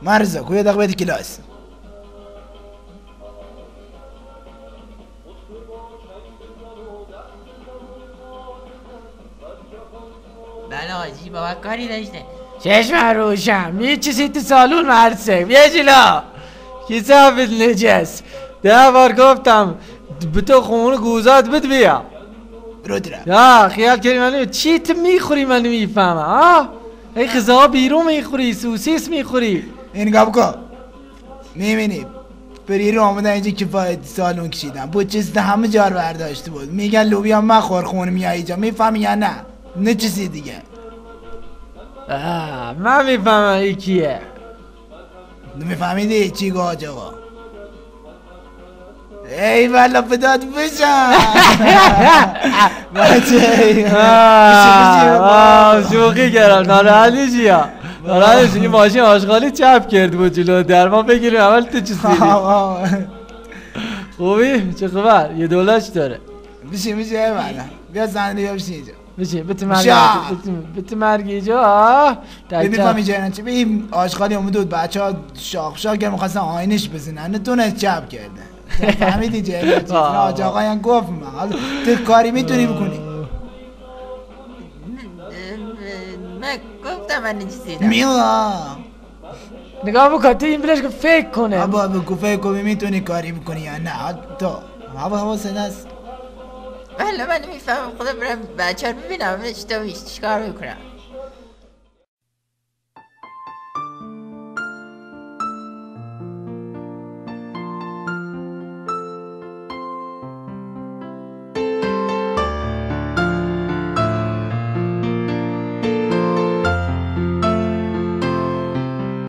مرزا کوی دقیقه باید کلاس. بله آجی بابا کاری داشته. چشم روشم میچیسی تو سالون مرسه بیا جلو کسافت نجس 10 بار گفتم به تو خون گوزات بد بیا برو درم. یا خیال کردی منو چی تو میخوری منو میفهمم ها ای غذا بیرون میخوری سوسیس میخوری این نگاه بکن میبینی بری رو آمدن اینجا کفایت سالون کشیدم بود چیز همه جار برداشته بود میگن لوبیا مخور خون میای اینجا میفهمی یا نه نه چیزی دیگه من میفهمم ای کیه نمیفهمیدی چی گفت آقا ای والا بداد بشم بچه شوخی کردم ناراحت میشی یا ناراحت میشی این ماشین آشغالی چپ کرد بود جلو در ما بگیریم اول تو چی سیدی خوبی؟ چه خبر؟ یه دولش داره بشی ای والا بیا زنده بیا بشی اینجا بشی بتی مرگی اینجا نمیفهمی جاینا چی این آشغالی اومده بود بچه ها شاخ که میخواستن آینش بزنن نتونه چپ کرده فهمیدی جاینا چیز آج آقا هم گفت من حالا تو کاری میتونی بکنی من گفتم من چیزی دیدم میلا نگاه بکن تو این بلش که فکر کنه بابا بگو فکر کنی میتونی کاری بکنی یا نه تو هوا صداست بله من میفهمم خدا برم بچه رو ببینم چی کار میکنم